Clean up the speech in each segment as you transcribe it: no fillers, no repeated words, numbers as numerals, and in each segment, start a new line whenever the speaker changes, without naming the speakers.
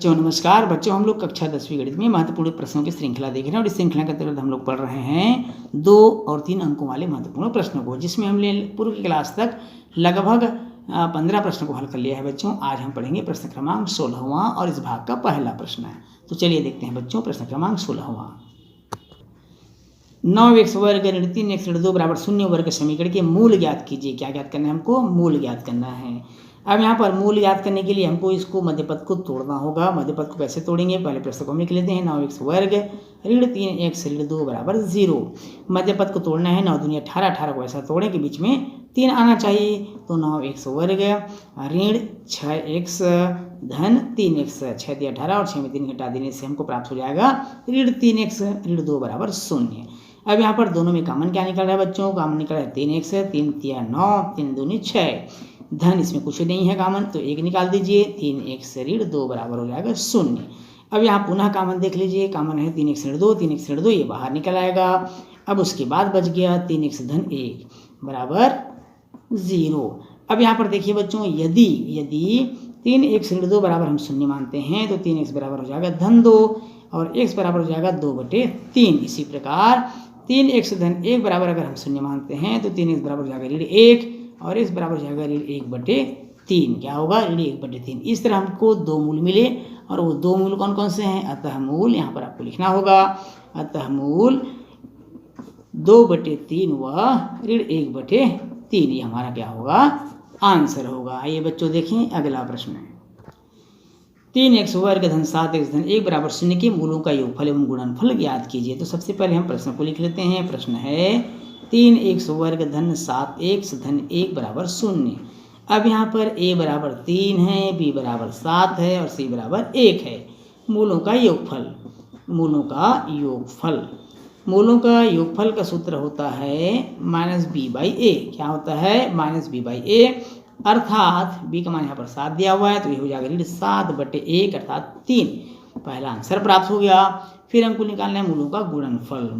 बच्चों नमस्कार। बच्चों हम लोग कक्षा 10वीं गणित में महत्वपूर्ण प्रश्नों की श्रृंखला देख रहे हैं और इस श्रृंखला के अंतर्गत हम लोग पढ़ रहे हैं 2 और 3 अंकों वाले महत्वपूर्ण प्रश्नों को, जिसमें हमने पूर्व की क्लास तक लगभग 15 प्रश्नों को हल कर लिया है। बच्चों आज हम पढ़ेंगे प्रश्न क्रमांक 16वां और इस भाग का पहला प्रश्न है। तो चलिए देखते हैं बच्चों प्रश्न क्रमांक 16वां। 9x वर्ग ऋण 3x ऋण 2 बराबर 0 वर्ग समीकरण के मूल ज्ञात कीजिए। क्या ज्ञात करना है हमको? मूल ज्ञात करना है। अब यहाँ पर मूल ज्ञात करने के लिए हमको इसको मध्यपद को तोड़ना होगा। मध्यपद को कैसे तोड़ेंगे? पहले प्रश्न को हम लिख लेते हैं। 9x वर्ग ऋण 3x ऋण 2 बराबर 0। मध्यपद को तोड़ना है। 9 दूनी 18, 18 को ऐसा तोड़ें कि बीच में 3 आना चाहिए। तो 9x वर्ग ऋण 6x धन 3x, 6 दिया 18 और 6 में 3 घटा देने से हमको प्राप्त हो जाएगा ऋण 3x ऋण 2 बराबर 0। अब यहाँ पर दोनों में कॉमन क्या निकल रहा है बच्चों? कॉमन निकल रहा है 3x, 3 तिया 9, 3 दूनी 6। धन इसमें कुछ नहीं है कॉमन, तो 1 निकाल दीजिए। 3x ऋण 2 बराबर हो जाएगा 0। अब यहाँ पुनः कॉमन देख लीजिए। कॉमन है 3x ऋण 2, 3x ऋण 2 ये बाहर निकल आएगा। अब उसके बाद बच गया 3x धन 1 बराबर 0। अब यहाँ पर देखिए बच्चों, यदि 3x ऋण 2 बराबर हम 0 मानते हैं तो 3x बराबर हो जाएगा धन 2 और x बराबर हो जाएगा 2/3। इसी प्रकार 3x धन 1 बराबर अगर हम 0 मानते हैं तो 3x बराबर हो जाएगा ऋण 1 और x बराबर हो जाएगा ऋण 1/3। क्या होगा? ऋण 1/3। इस तरह हमको 2 मूल मिले और वो 2 मूल कौन कौन से हैं? अतः मूल यहाँ पर आपको लिखना होगा। अतः मूल 2/3 व ऋण 1/3 ये हमारा क्या होगा? आंसर होगा। आइए बच्चों देखें अगला प्रश्न है। 3x वर्ग धन 7x धन 1 बराबर 0 के मूलों का योगफल एवं गुणनफल ज्ञात कीजिए। तो सबसे पहले हम प्रश्न को लिख लेते हैं। प्रश्न है 3x वर्ग धन 7x धन 1 बराबर 0। अब यहाँ पर a बराबर 3 है, b बराबर 7 है और c बराबर 1 है। मूलों का योगफल, मूलों का योगफल का सूत्र होता है -b/a। क्या होता है? -b/a, अर्थात b का मान यहाँ पर 7 दिया हुआ है तो ये हो जाएगा ऋण 7/1 अर्थात 3। पहला आंसर प्राप्त हो गया। फिर हमको निकालना है मूलों का गुणनफल। और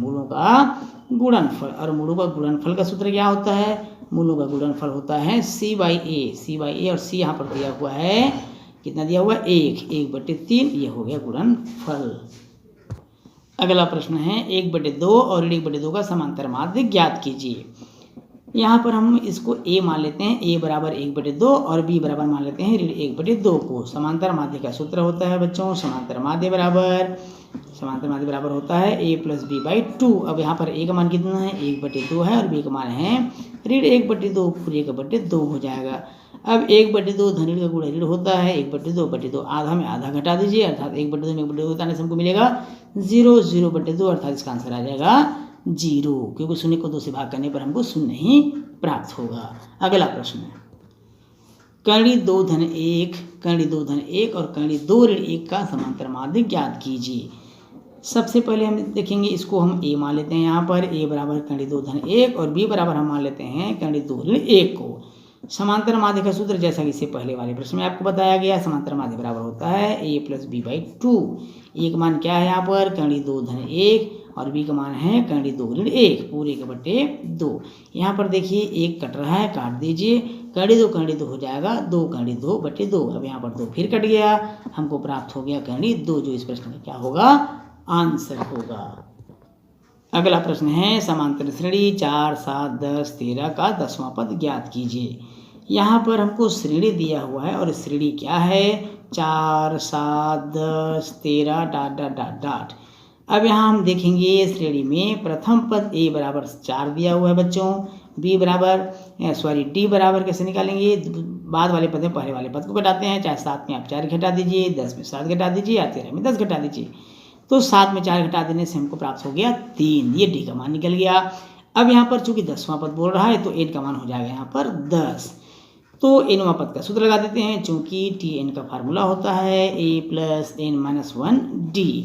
मूलों का गुणनफल का सूत्र क्या होता है? मूलों का गुणनफल होता है c/a और c यहाँ पर दिया हुआ है, कितना दिया हुआ है? 1/3। ये हो गया गुणनफल। अगला प्रश्न है 1/2 और ऋण 1/2 का समांतर माध्य ज्ञात कीजिए। यहाँ पर हम इसको a मान लेते हैं, a बराबर 1/2 और b बराबर मान लेते हैं ऋण 1/2 को। समांतर माध्य का सूत्र होता है बच्चों, समांतर माध्य बराबर होता है a + b/2। अब यहाँ पर a का मान कितना है? 1/2 है और b का मान है ऋण 1/2, फिर 1/2 हो जाएगा। अब 1/2 धन ऋण का गुणा ऋण होता है। 1/2 आधा में आधा घटा दीजिए अर्थात 1/2 में 1/2 घटाने से हमको मिलेगा 0, 0/2 अर्थात इसका आंसर आ जाएगा 0, क्योंकि 0 को 2 से भाग करने पर हमको 0 ही प्राप्त होगा। अगला प्रश्न है कर्ण 2 धन 1 और कर्ण 2 ऋण 1 का समांतर माध्य ज्ञात कीजिए। सबसे पहले हम देखेंगे, इसको हम a मान लेते हैं। यहाँ पर a बराबर कर्ण 2 धन 1 और b बराबर हम मान लेते हैं कर्ण 2 ऋण 1 को। समांतर माध्य का सूत्र जैसा कि इससे पहले वाले प्रश्न में आपको बताया गया, समांतर माध्य बराबर होता है a + b/2। a का मान क्या है यहाँ पर? कर्ण 2 धन 1 और b का मान है कर्ण 2 ऋण 1 पूरे के बटे 2। यहाँ पर देखिए 1 कट रहा है, काट दीजिए। कर्ण 2 हो जाएगा 2 कर्ण 2/2। अब यहाँ पर 2 फिर कट गया, हमको प्राप्त हो गया कर्ण 2, जो इस प्रश्न का क्या होगा? आंसर होगा। अगला प्रश्न है समांतर श्रेणी 4, 7, 10, 13 का 10वां पद ज्ञात कीजिए। यहाँ पर हमको श्रेणी दिया हुआ है और श्रेणी क्या है? 4, 7, 10, 13 ... अब यहाँ हम देखेंगे श्रेणी में प्रथम पद a बराबर 4 दिया हुआ है बच्चों। d बराबर कैसे निकालेंगे? बाद वाले पद में पहले वाले पद को घटाते हैं। चाहे 7 में आप 4 घटा दीजिए, 10 में 7 घटा दीजिए या 13 में 10 घटा दीजिए। तो 7 में 4 घटा देने से हमको प्राप्त हो गया 3। ये d का मान निकल गया। अब यहाँ पर चूंकि 10वां पद बोल रहा है तो n का मान हो जाएगा यहाँ पर 10। तो nवां पद का सूत्र लगा देते हैं, चूंकि tn का फार्मूला होता है a + n - 1d।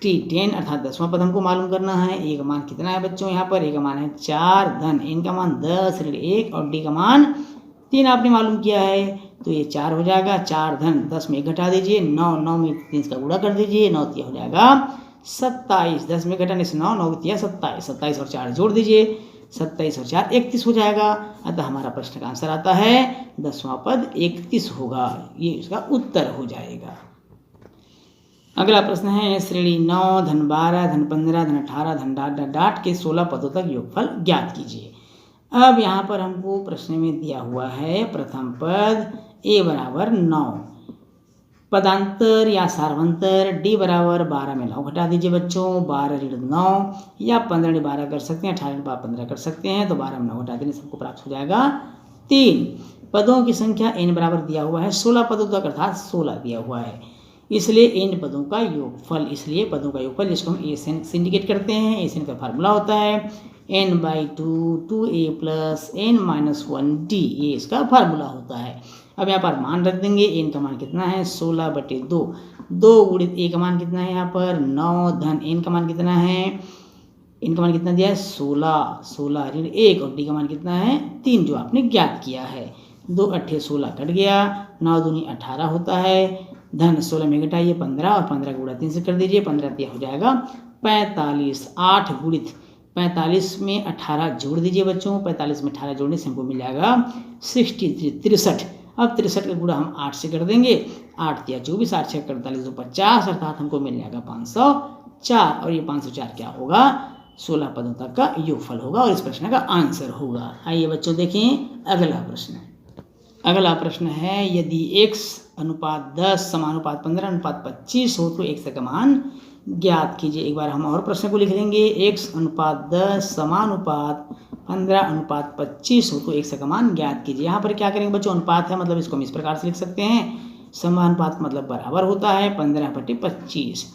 t10 अर्थात 10वां पद हमको मालूम करना है। a का मान कितना है बच्चों? यहाँ पर a का मान है 4 धन n का मान 10 ऋण 1 और d का मान 3 आपने मालूम किया है, तो ये 4 हो जाएगा। 4 धन 10 में 1 घटा दीजिए, 9 में 3 का गुणा कर दीजिए, 9 तिया हो जाएगा 27। 10 में घटाने से 9, 9 तिया 27, 27 और 4 जोड़ दीजिए, 27 और 4 31 हो जाएगा। अतः हमारा प्रश्न का आंसर आता है 10वां पद 31 होगा। ये इसका उत्तर हो जाएगा। अगला प्रश्न है श्रेणी 9 धन 12 धन 15 धन 18 धन डाट डाट के 16 पदों तक योगफल ज्ञात कीजिए। अब यहाँ पर हमको प्रश्न में दिया हुआ है प्रथम पद a बराबर 9, पदांतर या सार्वंतर d बराबर 12 में 9 घटा दीजिए बच्चों, 12 ऋण 9 या 15 ऋण 12 कर सकते हैं, 18 ऋण 15 कर सकते हैं, तो 12 में 9 घटा देने से हमको प्राप्त हो जाएगा 3। पदों की संख्या n बराबर दिया हुआ है 16 पदों तक अर्थात 16 दिया हुआ है, इसलिए n पदों का योगफल, इसलिए पदों का योगफल जिसको हम a से इंडिकेट करते हैं, a का फार्मूला होता है n/2 2a + n-1d, ये इसका फार्मूला होता है। अब यहाँ पर मान रख देंगे, n का मान कितना है 16/2, 2 गुणित a का मान कितना है यहाँ पर 9 धन n का मान कितना है, n का मान कितना दिया है 16, 16 ऋण 1 और d का मान कितना है 3 जो आपने ज्ञात किया है। 2 8 16 कट गया, 9 दूनी 18 होता है, धन 16 में घटाइए 15 और 15 का गुणा 3 से कर दीजिए, 15 दिया हो जाएगा 45, 8 गुणित 45 में 18 जोड़ दीजिए बच्चों, 45 में 18 जोड़ने से हमको मिल जाएगा 63। अब 63 का गुणा हम 8 से कर देंगे, 8 दिया 24, 8 6 48 तो 50, अर्थात हमको मिल जाएगा 504, और ये 504 क्या होगा 16 पदों तक का योगफल होगा और इस प्रश्न का आंसर होगा। आइए बच्चों देखें अगला प्रश्न। अगला प्रश्न है यदि x अनुपात 10 समानुपात 15 अनुपात 25 हो तो x का मान ज्ञात कीजिए। एक बार हम और प्रश्न को लिख लेंगे, x अनुपात 10 समानुपात 15 अनुपात 25 हो तो x का मान ज्ञात कीजिए। यहाँ पर क्या करेंगे बच्चों, अनुपात है मतलब इसको हम इस प्रकार से लिख सकते हैं, समानुपात मतलब बराबर होता है 15/25।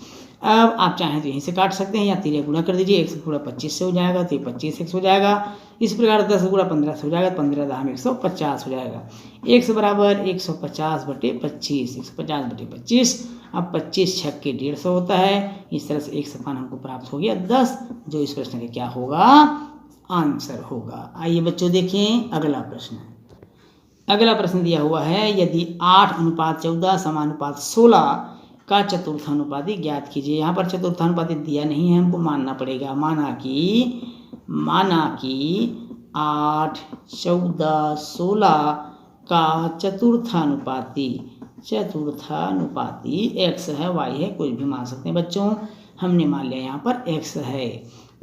अब आप चाहें तो यहीं से काट सकते हैं या तिरिया गुणा कर दीजिए, 1 गुणा 25 से हो जाएगा तो ये 25x हो जाएगा, इस प्रकार 10 गुणा 15 से हो जाएगा, 15 दाम 150 हो जाएगा, x बराबर 150/25, 150/25। अब 25 छक के 150 होता है, इस तरह से x का मान हमको प्राप्त हो गया 10, जो इस प्रश्न का क्या होगा आंसर होगा। आइए बच्चों देखें अगला प्रश्न। अगला प्रश्न दिया हुआ है यदि 8:14 समानुपात 16 का चतुर्थानुपाती ज्ञात कीजिए। यहाँ पर चतुर्थानुपाती दिया नहीं है, हमको मानना पड़ेगा, माना कि 8, 14, 16 का चतुर्थानुपाती x है, y है, कुछ भी मान सकते हैं बच्चों, हमने मान लिया यहाँ पर x है।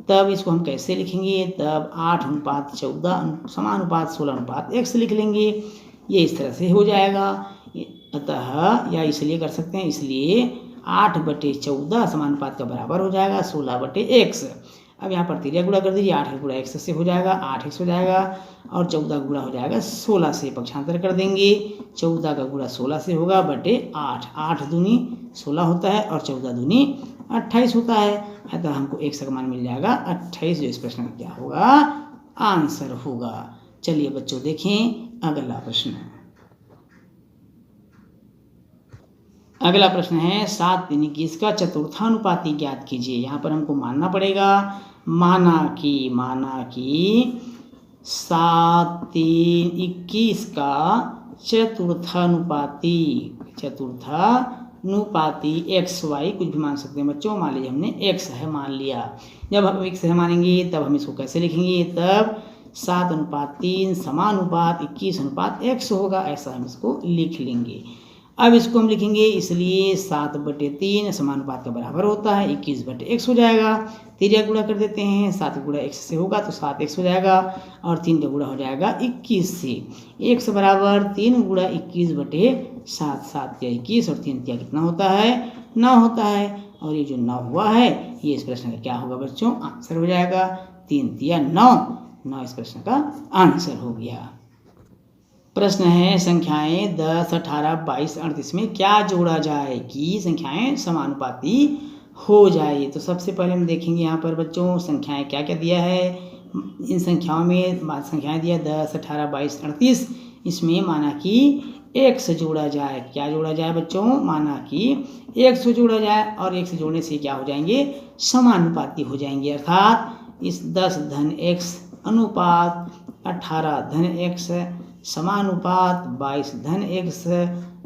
तब इसको हम कैसे लिखेंगे, तब 8:14 समानुपात 16:x लिख लेंगे, ये इस तरह से हो जाएगा। अतः या इसलिए कर सकते हैं, इसलिए 8/14 समानुपात का बराबर हो जाएगा 16/x। अब यहाँ पर तिरिया गुणा कर दीजिए, 8 का गुणा x से हो जाएगा 8x हो जाएगा, और 14 का गुणा हो जाएगा 16 से, पक्षांतर कर देंगे, 14 का गुणा 16 से होगा बटे 8, 8 दूनी 16 होता है और 14 दूनी 28 होता है, अतः हमको x का मान मिल जाएगा 28, जो इस प्रश्न का क्या होगा आंसर होगा। चलिए बच्चों देखें अगला प्रश्न। अगला प्रश्न है 7 3 21 का चतुर्थानुपाती ज्ञात कीजिए। यहाँ पर हमको मानना पड़ेगा, माना कि 7 3 21 का चतुर्थानुपाती एक्स वाई कुछ भी मान सकते हैं बच्चों, मान लीजिए हमने x है मान लिया। जब हम x है मानेंगे तब हम इसको कैसे लिखेंगे, तब 7:3 समानुपात 21:x होगा, ऐसा हम इसको लिख लेंगे। अब इसको हम लिखेंगे, इसलिए 7/3 समानुपात का बराबर होता है 21/x हो जाएगा, तिरिया गुणा कर देते हैं, 7 गुणा x से होगा तो 7x हो जाएगा, और 3 का गुणा हो जाएगा 21 से, x बराबर 3 गुणा 21/7, 7 या 21 और 3 या कितना होता है 9 होता है, और ये जो 9 हुआ है ये इस प्रश्न का क्या होगा बच्चों आंसर हो जाएगा, 3 या 9 इस प्रश्न का आंसर हो गया। प्रश्न है संख्याएं 10, 18, 22, 38 में क्या जोड़ा जाए कि संख्याएं समानुपाती हो जाए। तो सबसे पहले हम देखेंगे यहाँ पर बच्चों संख्याएं क्या क्या दिया है। इन संख्याओं में संख्याएं दिया 10, 18, 22, 38, इसमें माना कि x जोड़ा जाए। क्या जोड़ा जाए बच्चों, माना कि x जोड़ा जाए, और x जोड़ने से क्या हो जाएंगे समानुपाती हो जाएंगे, अर्थात इस 10 धन x अनुपात 18 धन x समानुपात 22 धन x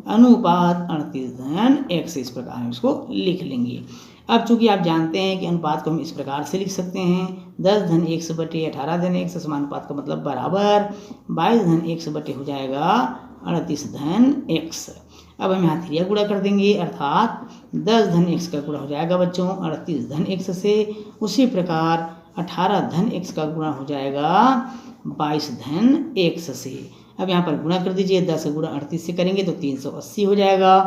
अनुपात 38 धन x, इस प्रकार हम इसको लिख लेंगे। अब चूंकि आप जानते हैं कि अनुपात को हम इस प्रकार से लिख सकते हैं, 10 धन x बटे 18 धन x समानुपात का मतलब बराबर 22 धन x बटे हो जाएगा 38 धन x। अब हम यहाँ त्रिया गुणा कर देंगे, अर्थात 10 धन x का गुणा हो जाएगा बच्चों 38 धन x से। उसी प्रकार 18 धन x का गुणा हो जाएगा 22 धन x से। अब यहाँ पर गुणा कर दीजिए, 10 गुणा 38 से करेंगे तो 380 हो जाएगा।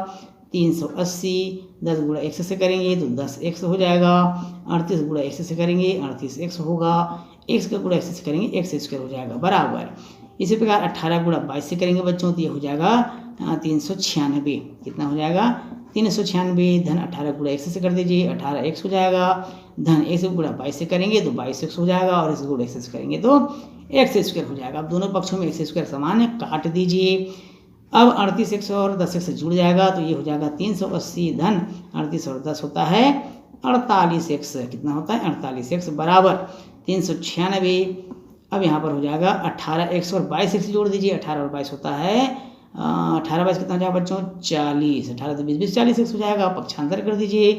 380 10 गुणा x से करेंगे तो 10x हो जाएगा। 38 गुणा x से करेंगे 38x होगा। x का गुणा x से करेंगे x स्क्वायर हो जाएगा बराबर। इसी प्रकार 18 गुणा 22 से करेंगे बच्चों तो ये हो जाएगा 396। कितना हो जाएगा 396 धन 18 गुणा x से कर दीजिए 18x हो जाएगा। धन x गुणा 22 से करेंगे तो 22x हो जाएगा और x गुणा x से करेंगे तो x स्क्वायर हो जाएगा। अब दोनों पक्षों में x स्क्वायर समान है, काट दीजिए। अब 38x और 10x जुड़ जाएगा तो ये हो जाएगा 380 धन 38 और 10 होता है 48x। कितना होता है 48x बराबर 396। अब यहाँ पर हो जाएगा 18x और 22x जोड़ दीजिए, 18 और 22 होता है 18 22 कितना हो जाएगा बच्चों 40। 18 तो 20 40x हो जाएगा। पक्षांतर कर दीजिए,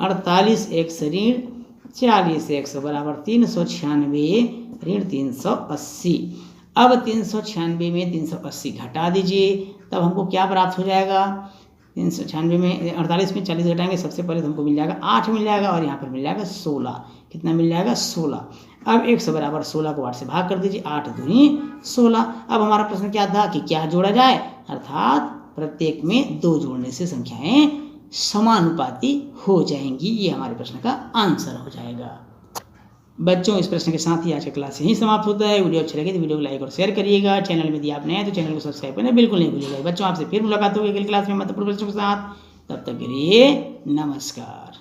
48x ऋण 40x बराबर 396 ऋण 380। अब 396 में 380 घटा दीजिए, तब हमको क्या प्राप्त हो जाएगा 396 में 48 में 40 घटाएंगे, सबसे पहले तो हमको मिल जाएगा 8 मिल जाएगा और यहाँ पर मिल जाएगा 16। कितना मिल जाएगा 16। अब x बराबर 16 को 8 से भाग कर दीजिए, 8 दूनी 16। अब हमारा प्रश्न क्या था कि क्या जोड़ा जाए, अर्थात प्रत्येक में 2 जोड़ने से संख्याएं समानुपाती हो जाएंगी। ये हमारे प्रश्न का आंसर हो जाएगा। बच्चों इस प्रश्न के साथ ही आज का क्लास यहीं समाप्त होता है। वीडियो अच्छी लगे तो वीडियो को लाइक और शेयर करिएगा। चैनल में यदि आप नए हैं तो चैनल को सब्सक्राइब करना बिल्कुल नहीं भूलिएगा। बच्चों आपसे फिर मुलाकात होगी अगली क्लास में महत्वपूर्ण प्रश्नों के साथ। तब तक के लिए नमस्कार।